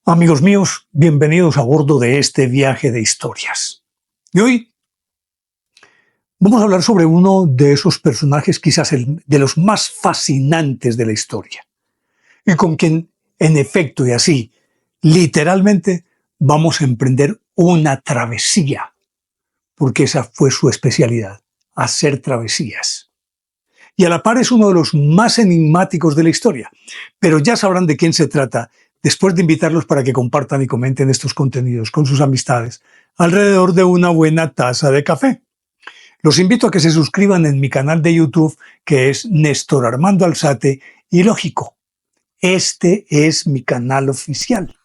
Amigos míos, bienvenidos a bordo de este viaje de historias. Y hoy vamos a hablar sobre uno de esos personajes, quizás de los más fascinantes de la historia, y con quien, en efecto y así, literalmente, vamos a emprender una travesía, porque esa fue su especialidad, hacer travesías. Y a la par es uno de los más enigmáticos de la historia, pero ya sabrán de quién se trata después de invitarlos para que compartan y comenten estos contenidos con sus amistades alrededor de una buena taza de café. Los invito a que se suscriban en mi canal de YouTube, que es Néstor Armando Alzate, y lógico, este es mi canal oficial.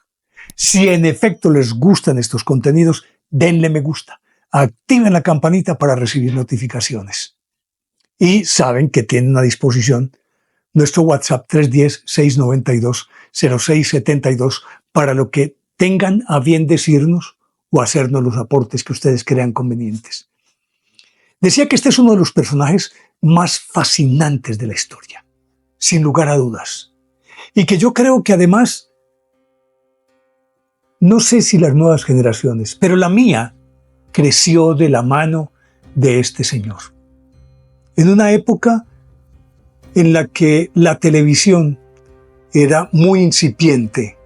Si en efecto les gustan estos contenidos, denle me gusta, activen la campanita para recibir notificaciones. Y saben que tienen a disposición nuestro WhatsApp 310-692-0672 para lo que tengan a bien decirnos o hacernos los aportes que ustedes crean convenientes. Decía que este es uno de los personajes más fascinantes de la historia, sin lugar a dudas. Y que yo creo que además, no sé si las nuevas generaciones, pero la mía creció de la mano de este señor. En una época en la que la televisión era muy incipiente,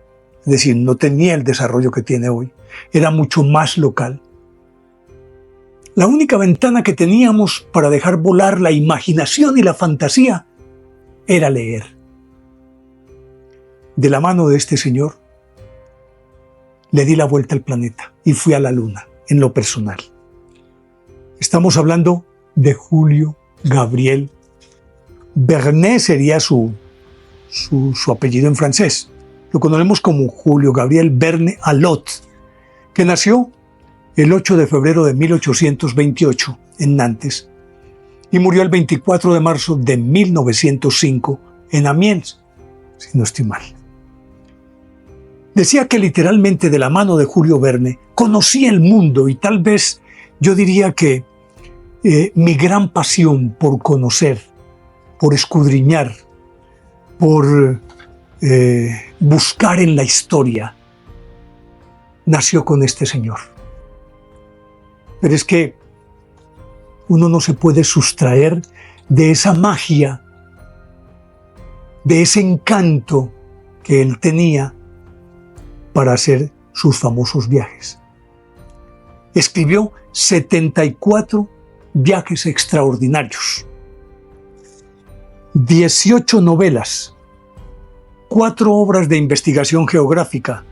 es decir, no tenía el desarrollo que tiene hoy, era mucho más local. La única ventana que teníamos para dejar volar la imaginación y la fantasía era leer. De la mano de este señor, le di la vuelta al planeta y fui a la luna, en lo personal. Estamos hablando de Julio Gabriel Verne, sería su apellido en francés. Lo conocemos como Julio Gabriel Verne Allot, que nació el 8 de febrero de 1828 en Nantes y murió el 24 de marzo de 1905 en Amiens, si no estoy mal. Decía que literalmente de la mano de Julio Verne conocía el mundo y tal vez yo diría que mi gran pasión por conocer, por escudriñar, por buscar en la historia, nació con este señor. Pero es que uno no se puede sustraer de esa magia, de ese encanto que él tenía para hacer sus famosos viajes. Escribió 74 viajes extraordinarios, 18 novelas, 4 obras de investigación geográfica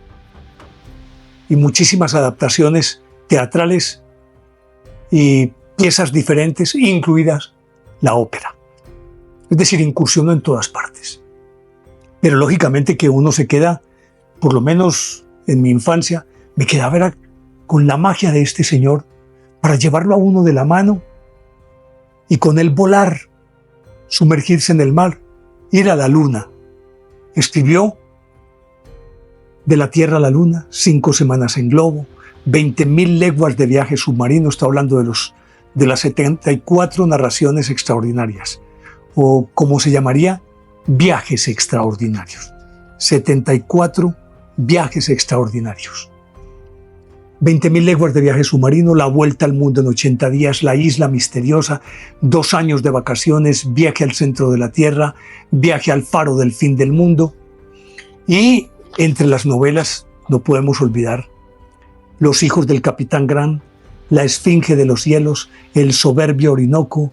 y muchísimas adaptaciones teatrales y piezas diferentes, incluidas la ópera. Es decir, incursionó en todas partes. Pero lógicamente que uno se queda, por lo menos en mi infancia, me quedaba con la magia de este señor para llevarlo a uno de la mano y con él volar, sumergirse en el mar, ir a la luna. Escribió De la Tierra a la Luna, 5 semanas en globo, 20.000 leguas de viaje submarino. Está hablando de las 74 narraciones extraordinarias, o como se llamaría, viajes extraordinarios. 74 viajes extraordinarios. 20.000 leguas de viaje submarino, la vuelta al mundo en 80 días, la isla misteriosa, 2 años de vacaciones, viaje al centro de la Tierra, viaje al faro del fin del mundo. Y entre las novelas no podemos olvidar Los hijos del Capitán Grant, La Esfinge de los Hielos, El soberbio Orinoco,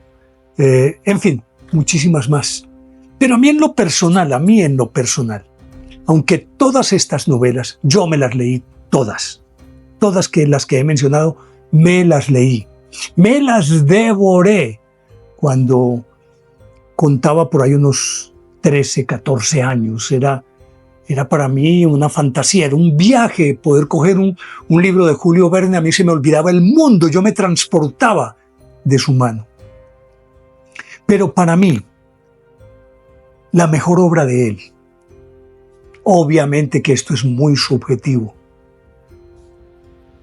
en fin, muchísimas más. Pero a mí en lo personal, aunque todas estas novelas yo me las leí todas las que he mencionado, me las leí, me las devoré cuando contaba por ahí unos 13, 14 años. Era para mí una fantasía, era un viaje poder coger un libro de Julio Verne. A mí se me olvidaba el mundo, yo me transportaba de su mano. Pero para mí, la mejor obra de él, obviamente que esto es muy subjetivo,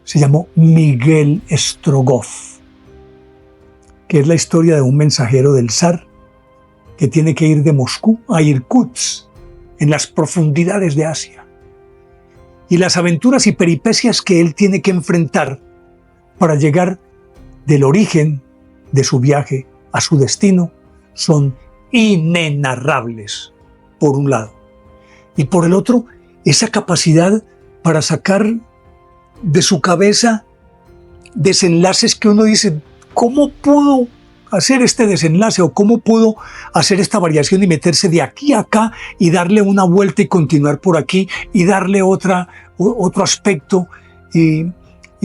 se llamó Miguel Strogoff, que es la historia de un mensajero del zar que tiene que ir de Moscú a Irkutsk, en las profundidades de Asia. y las aventuras y peripecias que él tiene que enfrentar para llegar del origen de su viaje a su destino son inenarrables, por un lado. Y por el otro, esa capacidad para sacar de su cabeza desenlaces que uno dice, ¿cómo pudo hacer este desenlace o cómo pudo hacer esta variación y meterse de aquí a acá y darle una vuelta y continuar por aquí y darle otro aspecto y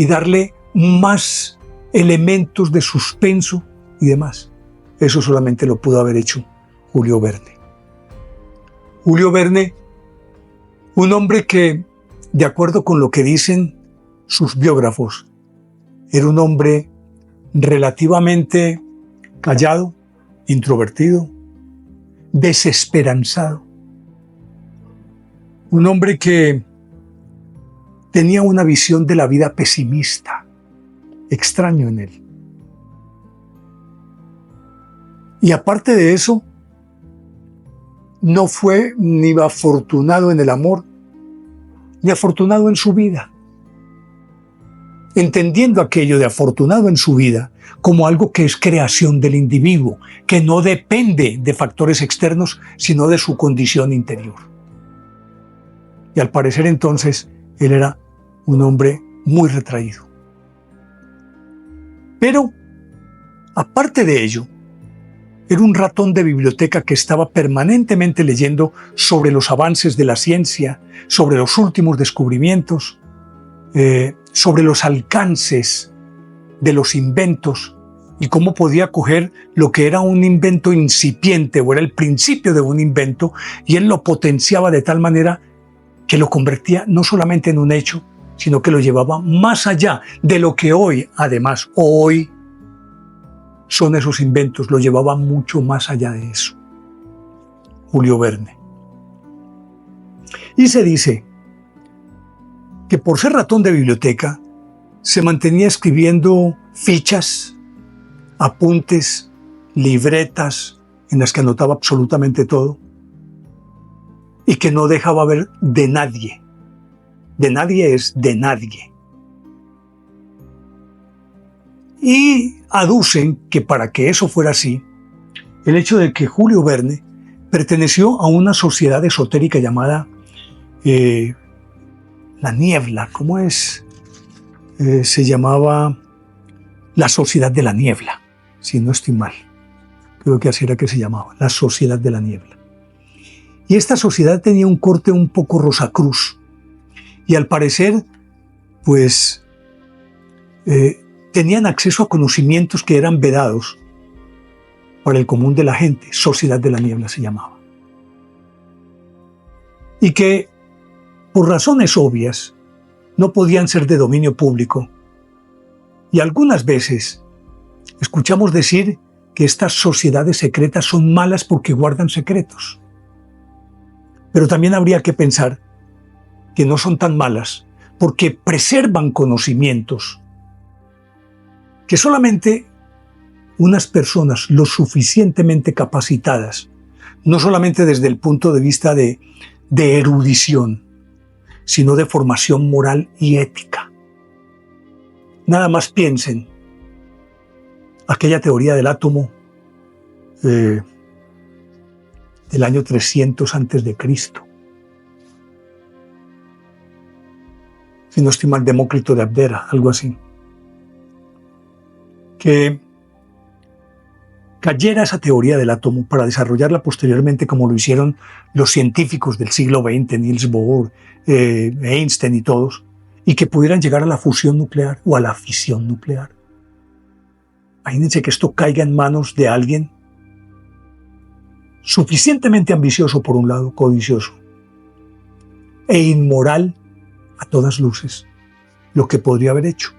darle más elementos de suspenso y demás? Eso solamente lo pudo haber hecho Julio Verne. Julio Verne, un hombre que, de acuerdo con lo que dicen sus biógrafos, era un hombre relativamente callado, introvertido, desesperanzado. Un hombre que tenía una visión de la vida pesimista, extraño en él. Y aparte de eso, no fue ni afortunado en el amor, ni afortunado en su vida. Entendiendo aquello de afortunado en su vida como algo que es creación del individuo, que no depende de factores externos, sino de su condición interior. Y al parecer entonces, él era un hombre muy retraído. Pero, aparte de ello, era un ratón de biblioteca que estaba permanentemente leyendo sobre los avances de la ciencia, sobre los últimos descubrimientos, sobre los alcances de los inventos y cómo podía coger lo que era un invento incipiente o era el principio de un invento y él lo potenciaba de tal manera que lo convertía no solamente en un hecho, sino que lo llevaba más allá de lo que hoy, además, hoy son esos inventos, lo llevaba mucho más allá de eso. Julio Verne. Y se dice que por ser ratón de biblioteca, se mantenía escribiendo fichas, apuntes, libretas en las que anotaba absolutamente todo y que no dejaba ver de nadie. De nadie es de nadie. Y aducen que para que eso fuera así, el hecho de que Julio Verne perteneció a una sociedad esotérica llamada La Niebla. ¿Cómo es? Se llamaba la Sociedad de la Niebla, si no estoy mal. Creo que así era que se llamaba, la Sociedad de la Niebla. Y esta sociedad tenía un corte un poco Rosacruz. Y al parecer, pues, tenían acceso a conocimientos que eran vedados para el común de la gente. Sociedad de la Niebla se llamaba. Y que, por razones obvias, no podían ser de dominio público. Y algunas veces escuchamos decir que estas sociedades secretas son malas porque guardan secretos. Pero también habría que pensar que no son tan malas porque preservan conocimientos que solamente unas personas lo suficientemente capacitadas, no solamente desde el punto de vista de erudición, sino de formación moral y ética. Nada más piensen aquella teoría del átomo del año 300 antes de Cristo. Si no estoy mal, Demócrito de Abdera, algo así. Que cayera esa teoría del átomo para desarrollarla posteriormente como lo hicieron los científicos del siglo XX, Niels Bohr, Einstein y todos, y que pudieran llegar a la fusión nuclear o a la fisión nuclear. Imagínense que esto caiga en manos de alguien suficientemente ambicioso por un lado, codicioso, e inmoral a todas luces, lo que podría haber hecho.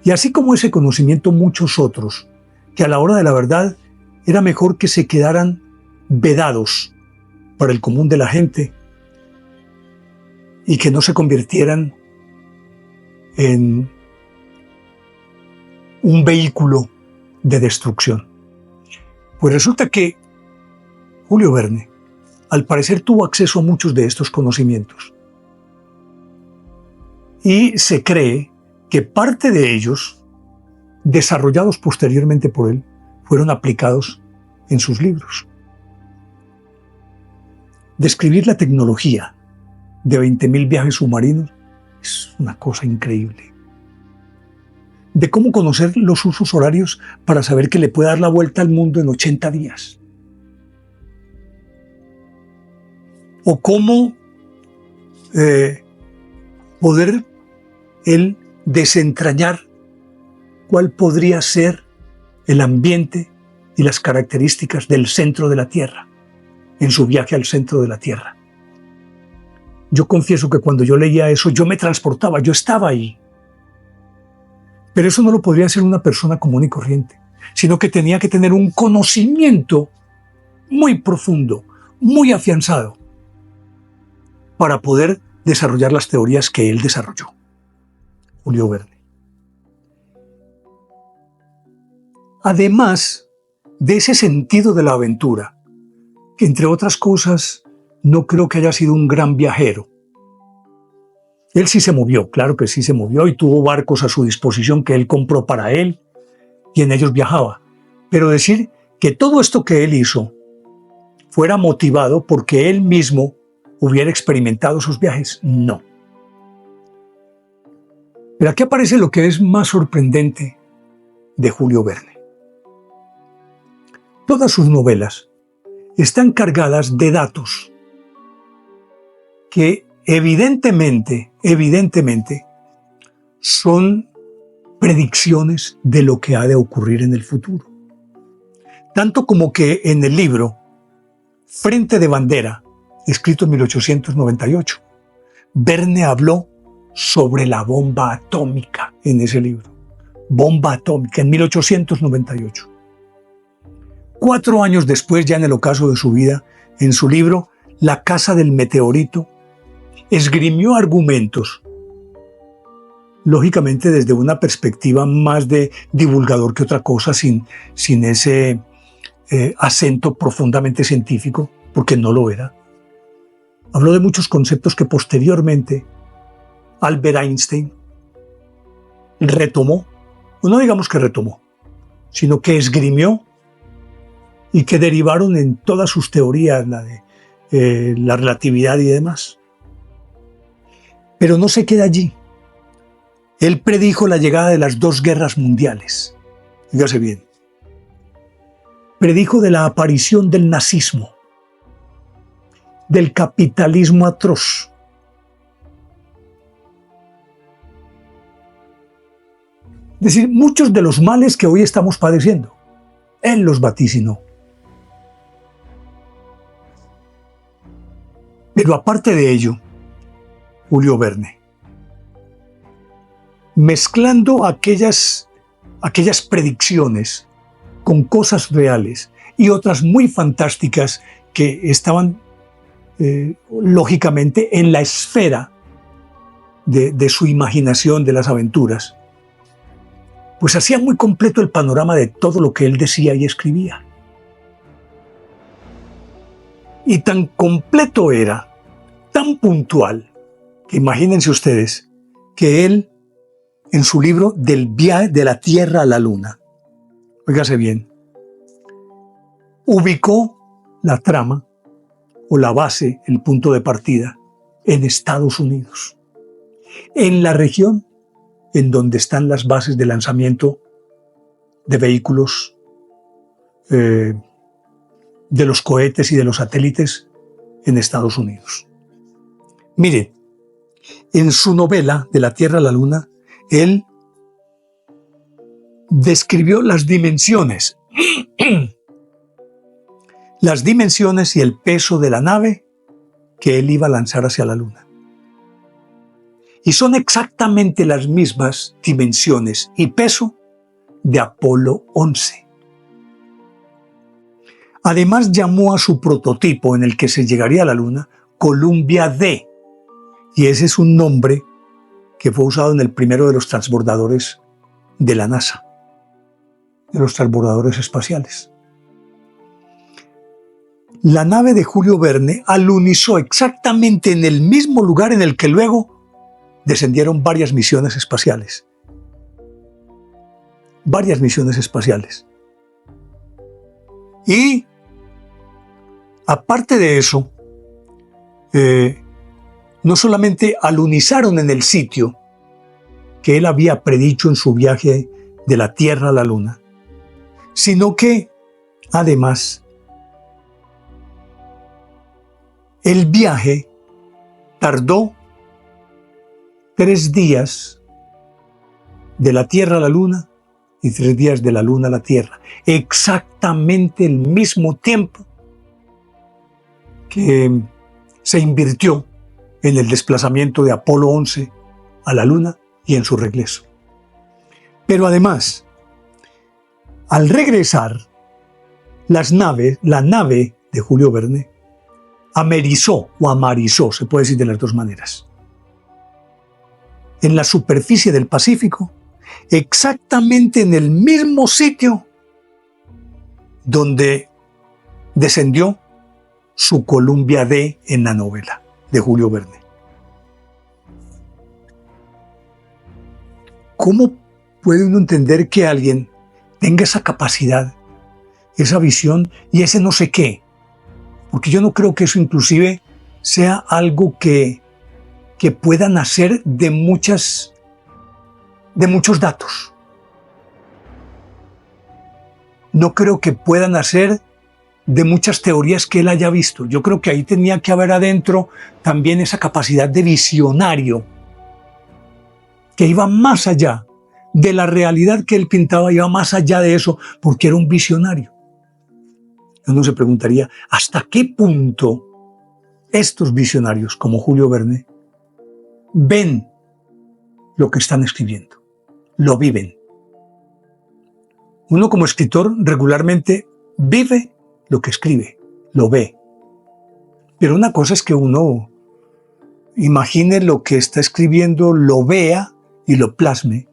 Y así como ese conocimiento, muchos otros, que a la hora de la verdad era mejor que se quedaran vedados para el común de la gente y que no se convirtieran en un vehículo de destrucción. Pues resulta que Julio Verne, al parecer, tuvo acceso a muchos de estos conocimientos. Y se cree que parte de ellos, desarrollados posteriormente por él, fueron aplicados en sus libros. Describir la tecnología de 20.000 viajes submarinos es una cosa increíble. De cómo conocer los usos horarios para saber que le puede dar la vuelta al mundo en 80 días. O cómo poder él desentrañar cuál podría ser el ambiente y las características del centro de la Tierra, en su viaje al centro de la Tierra. Yo confieso que cuando yo leía eso, yo me transportaba, yo estaba ahí. Pero eso no lo podría hacer una persona común y corriente, sino que tenía que tener un conocimiento muy profundo, muy afianzado, para poder desarrollar las teorías que él desarrolló, Julio Verne. Además de ese sentido de la aventura, que entre otras cosas no creo que haya sido un gran viajero. Él sí se movió, claro que sí se movió, y tuvo barcos a su disposición que él compró para él y en ellos viajaba. Pero decir que todo esto que él hizo fuera motivado porque él mismo hubiera experimentado sus viajes, no. Pero aquí aparece lo que es más sorprendente de Julio Verne. Todas sus novelas están cargadas de datos que evidentemente son predicciones de lo que ha de ocurrir en el futuro. Tanto como que en el libro Frente de Bandera, escrito en 1898, Verne habló sobre la bomba atómica en ese libro. Bomba atómica, en 1898. 4 años después, ya en el ocaso de su vida, en su libro La casa del meteorito, esgrimió argumentos, lógicamente desde una perspectiva más de divulgador que otra cosa, sin ese acento profundamente científico, porque no lo era. Habló de muchos conceptos que posteriormente Albert Einstein retomó, o no digamos que retomó, sino que esgrimió y que derivaron en todas sus teorías, la de la relatividad y demás. Pero no se queda allí. Él predijo la llegada de las 2 guerras mundiales. Fíjase bien. Predijo de la aparición del nazismo, del capitalismo atroz. Es decir, muchos de los males que hoy estamos padeciendo, él los vaticinó. Pero aparte de ello, Julio Verne, mezclando aquellas predicciones con cosas reales y otras muy fantásticas que estaban lógicamente en la esfera de su imaginación, de las aventuras, pues hacía muy completo el panorama de todo lo que él decía y escribía. Y tan completo era, tan puntual, que imagínense ustedes que él, en su libro Del viaje de la Tierra a la Luna, óigase bien, ubicó la trama o la base, el punto de partida, en Estados Unidos, en la región en donde están las bases de lanzamiento de vehículos, de los cohetes y de los satélites en Estados Unidos. Miren, en su novela De la Tierra a la Luna, él describió las dimensiones y el peso de la nave que él iba a lanzar hacia la Luna. Y son exactamente las mismas dimensiones y peso de Apolo 11. Además, llamó a su prototipo en el que se llegaría a la Luna Columbia D, y ese es un nombre que fue usado en el primero de los transbordadores de la NASA, de los transbordadores espaciales. La nave de Julio Verne alunizó exactamente en el mismo lugar en el que luego descendieron varias misiones espaciales. Varias misiones espaciales. Y aparte de eso, no solamente alunizaron en el sitio que él había predicho en su viaje de la Tierra a la Luna, sino que, además, el viaje tardó 3 días de la Tierra a la Luna y 3 días de la Luna a la Tierra. Exactamente el mismo tiempo que se invirtió en el desplazamiento de Apolo 11 a la Luna y en su regreso. Pero además, al regresar, la nave de Julio Verne amerizó o amarizó, se puede decir de las dos maneras, en la superficie del Pacífico, exactamente en el mismo sitio donde descendió su Columbia D en la novela de Julio Verne. ¿Cómo puede uno entender que alguien tenga esa capacidad, esa visión y ese no sé qué? Porque yo no creo que eso inclusive sea algo que pueda nacer de muchos datos. No creo que pueda nacer de muchas teorías que él haya visto. Yo creo que ahí tenía que haber adentro también esa capacidad de visionario que iba más allá de la realidad que él pintaba, iba más allá de eso, porque era un visionario. Uno se preguntaría, ¿hasta qué punto estos visionarios, como Julio Verne, ven lo que están escribiendo? Lo viven. Uno como escritor regularmente vive lo que escribe, lo ve. Pero una cosa es que uno imagine lo que está escribiendo, lo vea y lo plasme.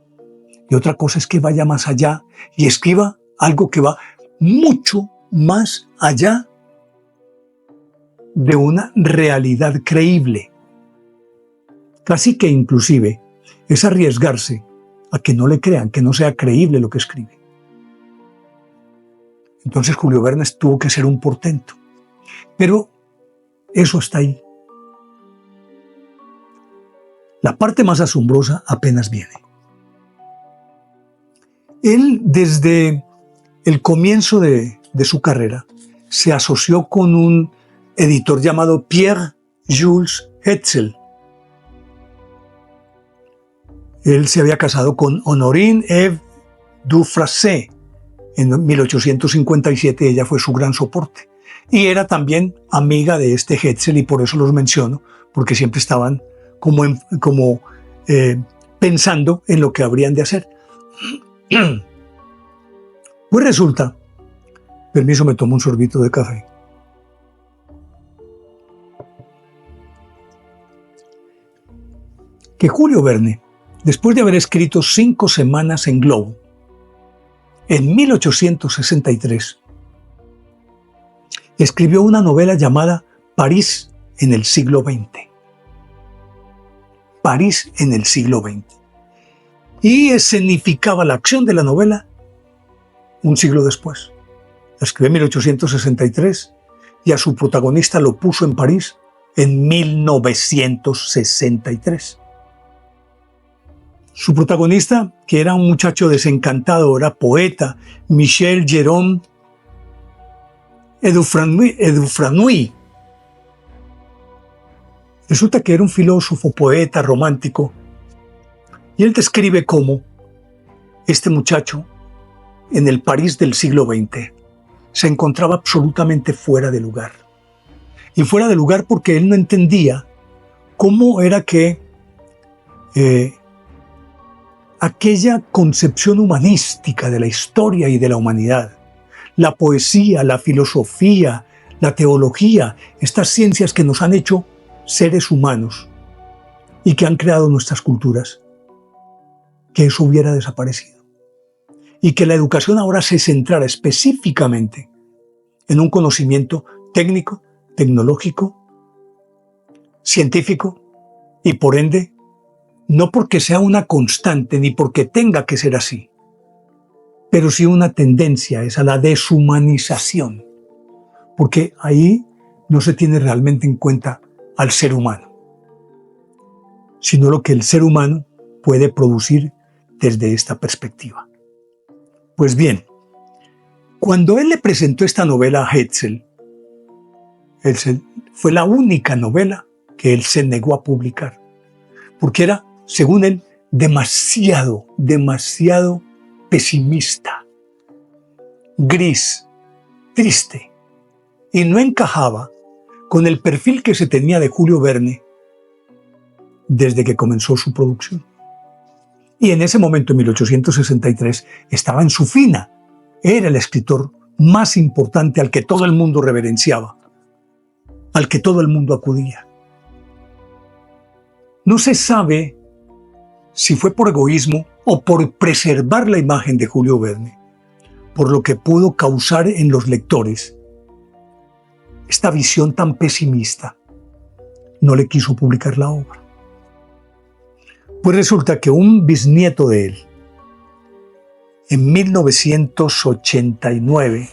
Y otra cosa es que vaya más allá y escriba algo que va mucho más allá de una realidad creíble. Casi que inclusive es arriesgarse a que no le crean, que no sea creíble lo que escribe. Entonces Julio Verne tuvo que ser un portento. Pero eso está ahí. La parte más asombrosa apenas viene. Él, desde el comienzo de su carrera, se asoció con un editor llamado Pierre-Jules Hetzel. Él se había casado con Honorine Eve Dufresne en 1857, ella fue su gran soporte. Y era también amiga de este Hetzel, y por eso los menciono, porque siempre estaban pensando en lo que habrían de hacer. Pues resulta, permiso, me tomo un sorbito de café. Que Julio Verne, después de haber escrito 5 semanas en Globo, en 1863, escribió una novela llamada París en el siglo XX. París en el siglo XX. Y escenificaba la acción de la novela un siglo después. La escribió en 1863 y a su protagonista lo puso en París en 1963. Su protagonista, que era un muchacho desencantado, era poeta, Michel Jérôme Edufranoy. Resulta que era un filósofo, poeta, romántico, y él describe cómo este muchacho, en el París del siglo XX, se encontraba absolutamente fuera de lugar. Y fuera de lugar porque él no entendía cómo era que aquella concepción humanística de la historia y de la humanidad, la poesía, la filosofía, la teología, estas ciencias que nos han hecho seres humanos y que han creado nuestras culturas, que eso hubiera desaparecido. Y que la educación ahora se centrara específicamente en un conocimiento técnico, tecnológico, científico y por ende no porque sea una constante ni porque tenga que ser así, pero sí una tendencia es a la deshumanización, porque ahí no se tiene realmente en cuenta al ser humano, sino lo que el ser humano puede producir desde esta perspectiva. Pues bien, cuando él le presentó esta novela a Hetzel, fue la única novela que él se negó a publicar, porque era, según él, demasiado pesimista, gris, triste, y no encajaba con el perfil que se tenía de Julio Verne desde que comenzó su producción. Y en ese momento, en 1863, estaba en su fina. Era el escritor más importante al que todo el mundo reverenciaba, al que todo el mundo acudía. No se sabe si fue por egoísmo o por preservar la imagen de Julio Verne, por lo que pudo causar en los lectores esta visión tan pesimista. No le quiso publicar la obra. Pues resulta que un bisnieto de él, en 1989,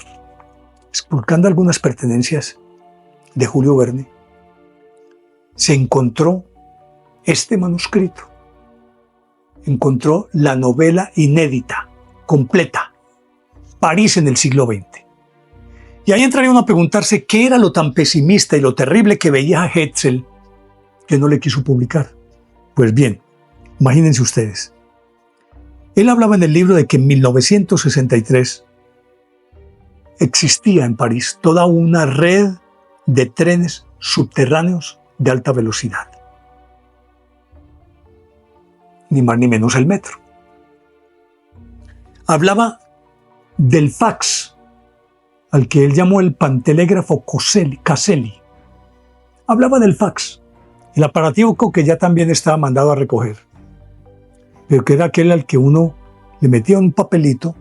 buscando algunas pertenencias de Julio Verne, se encontró este manuscrito. Encontró la novela inédita, completa, París en el siglo XX. Y ahí entraría uno a preguntarse qué era lo tan pesimista y lo terrible que veía a Hetzel que no le quiso publicar. Pues bien, imagínense ustedes. Él hablaba en el libro de que en 1963 existía en París toda una red de trenes subterráneos de alta velocidad. Ni más ni menos el metro. Hablaba del fax, al que él llamó el pantelégrafo Caselli. Hablaba del fax, el aparativo que ya también estaba mandado a recoger, pero que era aquel al que uno le metía un papelito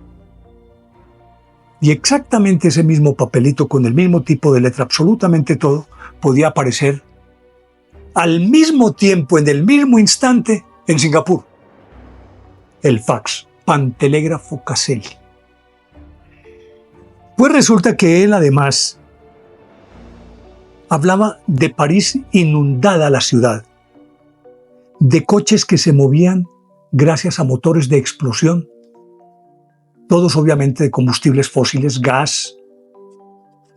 y exactamente ese mismo papelito con el mismo tipo de letra, absolutamente todo, podía aparecer al mismo tiempo, en el mismo instante, en Singapur. El fax, pantelégrafo Caselli. Pues resulta que él además hablaba de París inundada la ciudad, de coches que se movían gracias a motores de explosión, todos obviamente de combustibles fósiles, gas,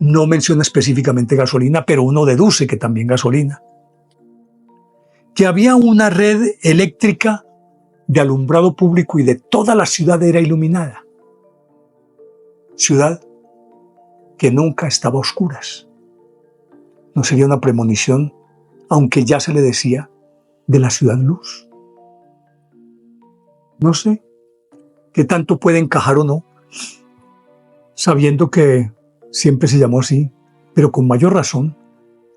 no menciona específicamente gasolina, pero uno deduce que también gasolina. Que había una red eléctrica de alumbrado público y de toda la ciudad era iluminada. Ciudad que nunca estaba a oscuras. No sería una premonición, aunque ya se le decía, de la ciudad luz. No sé qué tanto puede encajar o no, sabiendo que siempre se llamó así, pero con mayor razón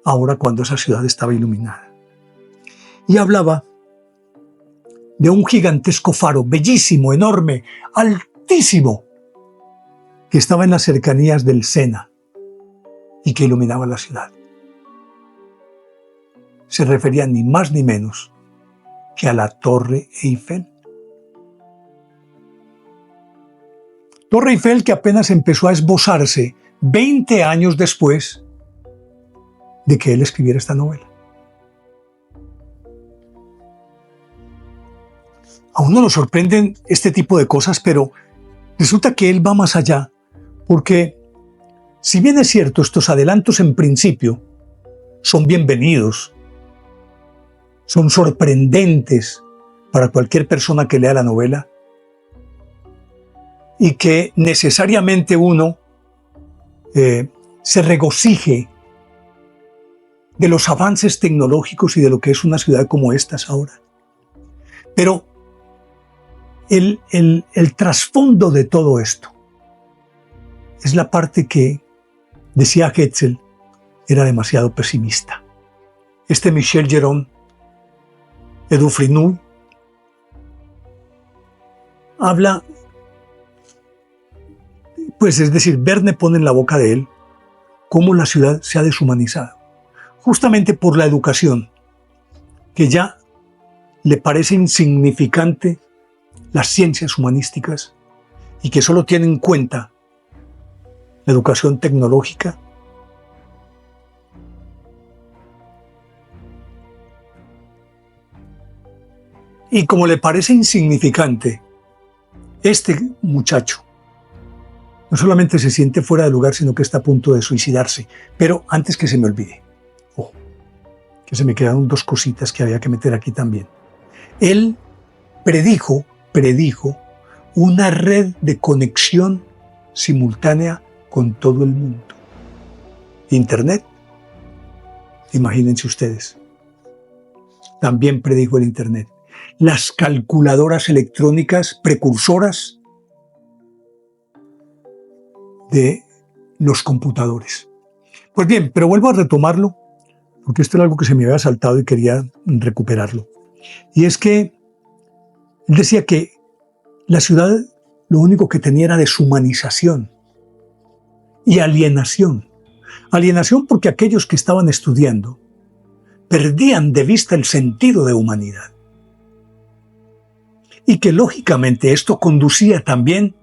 ahora cuando esa ciudad estaba iluminada. Y hablaba de un gigantesco faro, bellísimo, enorme, altísimo, que estaba en las cercanías del Sena y que iluminaba la ciudad. Se refería ni más ni menos que a la Torre Eiffel. Torre Eiffel que apenas empezó a esbozarse 20 años después de que él escribiera esta novela. A uno lo sorprenden este tipo de cosas, pero resulta que él va más allá, porque si bien es cierto, estos adelantos en principio son bienvenidos, son sorprendentes para cualquier persona que lea la novela, y que necesariamente uno se regocije de los avances tecnológicos y de lo que es una ciudad como esta ahora. Pero el trasfondo de todo esto es la parte que, decía Hetzel, era demasiado pesimista. Michel Geron de Dufresnoy habla, pues es decir, Verne pone en la boca de él cómo la ciudad se ha deshumanizado, justamente por la educación, que ya le parece insignificante las ciencias humanísticas y que solo tiene en cuenta la educación tecnológica, y como le parece insignificante, este muchacho no solamente se siente fuera de lugar, sino que está a punto de suicidarse. Pero antes que se me olvide, que se me quedaron dos cositas que había que meter aquí también. Él predijo una red de conexión simultánea con todo el mundo. Internet, imagínense ustedes, también predijo el Internet. Las calculadoras electrónicas precursoras de los computadores. Pues bien, pero vuelvo a retomarlo, porque esto era algo que se me había saltado y quería recuperarlo. Y es que él decía que la ciudad lo único que tenía era deshumanización y alienación. Alienación porque aquellos que estaban estudiando perdían de vista el sentido de humanidad. Y que lógicamente esto conducía también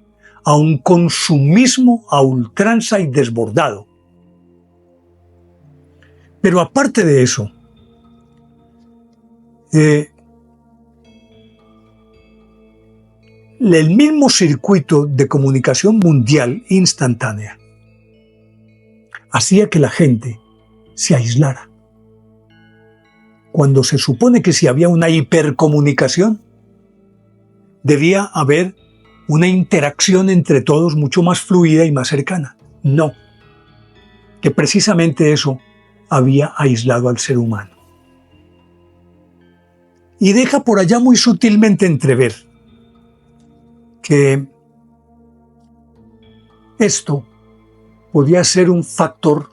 a un consumismo a ultranza y desbordado. Pero aparte de eso, el mismo circuito de comunicación mundial instantánea hacía que la gente se aislara. Cuando se supone que si había una hipercomunicación, debía haber una interacción entre todos mucho más fluida y más cercana. No, que precisamente eso había aislado al ser humano. Y deja por allá muy sutilmente entrever que esto podía ser un factor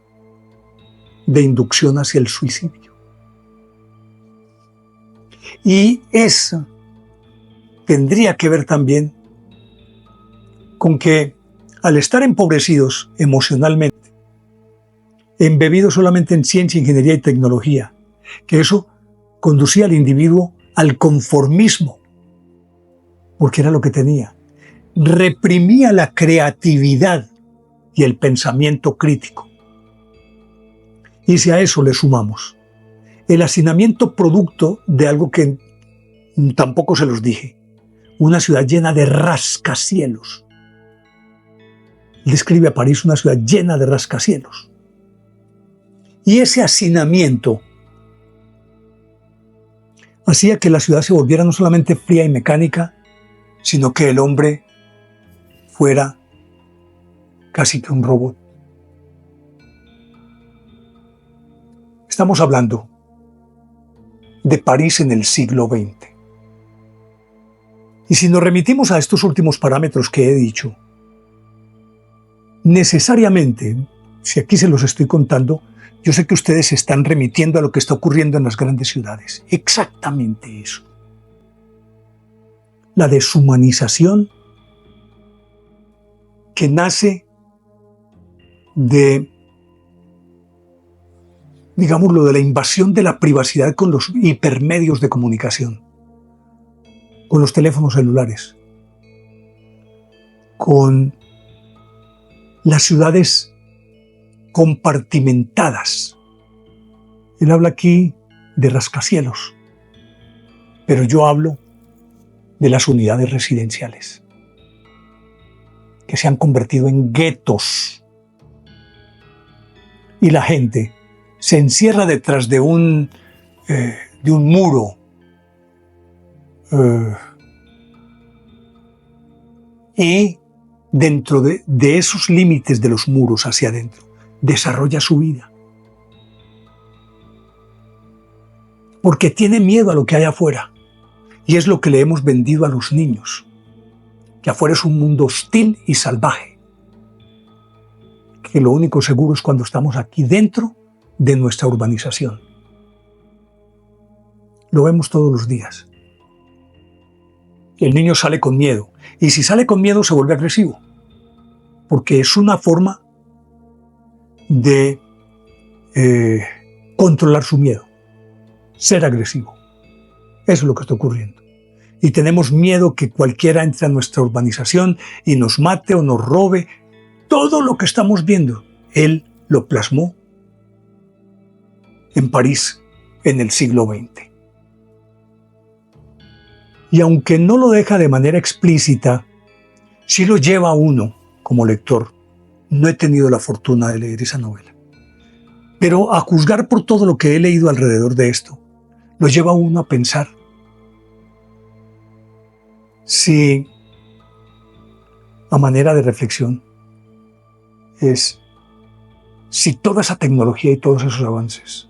de inducción hacia el suicidio. Y eso tendría que ver también con que al estar empobrecidos emocionalmente, embebidos solamente en ciencia, ingeniería y tecnología, que eso conducía al individuo al conformismo, porque era lo que tenía. Reprimía la creatividad y el pensamiento crítico. Y si a eso le sumamos el hacinamiento producto de algo que tampoco se los dije, una ciudad llena de rascacielos. Él describe a París una ciudad llena de rascacielos. Y ese hacinamiento hacía que la ciudad se volviera no solamente fría y mecánica, sino que el hombre fuera casi que un robot. Estamos hablando de París en el siglo XX. Y si nos remitimos a estos últimos parámetros que he dicho, necesariamente, si aquí se los estoy contando, yo sé que ustedes se están remitiendo a lo que está ocurriendo en las grandes ciudades. Exactamente eso. La deshumanización que nace de, digámoslo, de la invasión de la privacidad con los hipermedios de comunicación, con los teléfonos celulares, con las ciudades compartimentadas. Él habla aquí de rascacielos, pero yo hablo de las unidades residenciales, que se han convertido en guetos. Y la gente se encierra detrás de un muro y dentro de esos límites de los muros hacia adentro desarrolla su vida. Porque tiene miedo a lo que hay afuera. Y es lo que le hemos vendido a los niños, que afuera es un mundo hostil y salvaje, que lo único seguro es cuando estamos aquí dentro de nuestra urbanización. Lo vemos todos los días. El niño sale con miedo, y si sale con miedo se vuelve agresivo, porque es una forma de controlar su miedo, ser agresivo. Eso es lo que está ocurriendo. Y tenemos miedo que cualquiera entre a nuestra urbanización y nos mate o nos robe. Todo lo que estamos viendo, él lo plasmó en París en el siglo XX. Y aunque no lo deja de manera explícita, sí lo lleva a uno como lector. No he tenido la fortuna de leer esa novela. Pero a juzgar por todo lo que he leído alrededor de esto, lo lleva a uno a pensar si, a manera de reflexión, es si toda esa tecnología y todos esos avances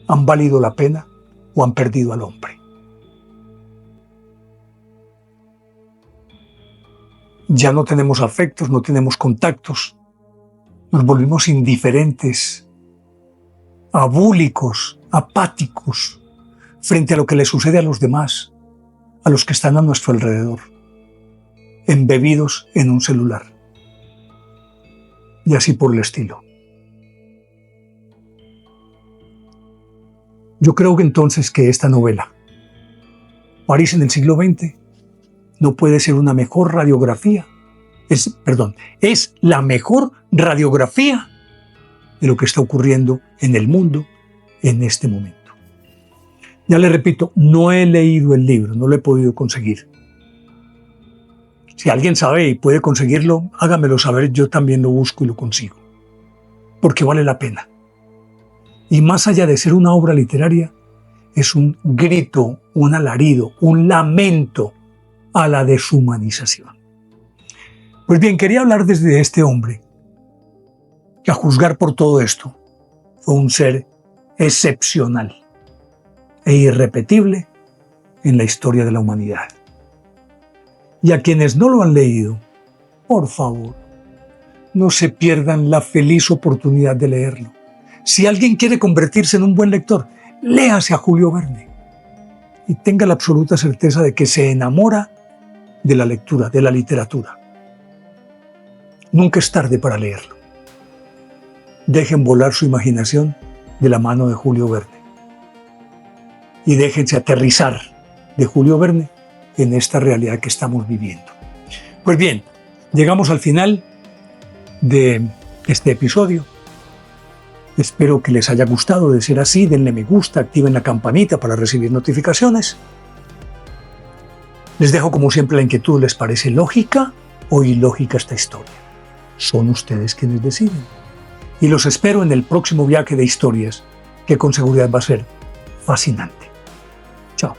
han valido la pena o han perdido al hombre. Ya no tenemos afectos, no tenemos contactos, nos volvimos indiferentes, abúlicos, apáticos, frente a lo que le sucede a los demás, a los que están a nuestro alrededor, embebidos en un celular. Y así por el estilo. Yo creo que entonces que esta novela, París en el siglo XX, no puede ser una mejor radiografía. Es la mejor radiografía de lo que está ocurriendo en el mundo en este momento. Ya le repito, no he leído el libro, no lo he podido conseguir. Si alguien sabe y puede conseguirlo, hágamelo saber, yo también lo busco y lo consigo. Porque vale la pena. Y más allá de ser una obra literaria, es un grito, un alarido, un lamento a la deshumanización. Pues bien, quería hablar desde este hombre, que a juzgar por todo esto, fue un ser excepcional e irrepetible en la historia de la humanidad. Y a quienes no lo han leído, por favor, no se pierdan la feliz oportunidad de leerlo. Si alguien quiere convertirse en un buen lector, léase a Julio Verne y tenga la absoluta certeza de que se enamora de la lectura, de la literatura. Nunca es tarde para leerlo. Dejen volar su imaginación de la mano de Julio Verne y déjense aterrizar de Julio Verne en esta realidad que estamos viviendo. Pues bien, llegamos al final de este episodio. Espero que les haya gustado. De ser así, denle me gusta, activen la campanita para recibir notificaciones. Les dejo como siempre la inquietud, ¿les parece lógica o ilógica esta historia? Son ustedes quienes deciden. Y los espero en el próximo viaje de historias, que con seguridad va a ser fascinante. Chao.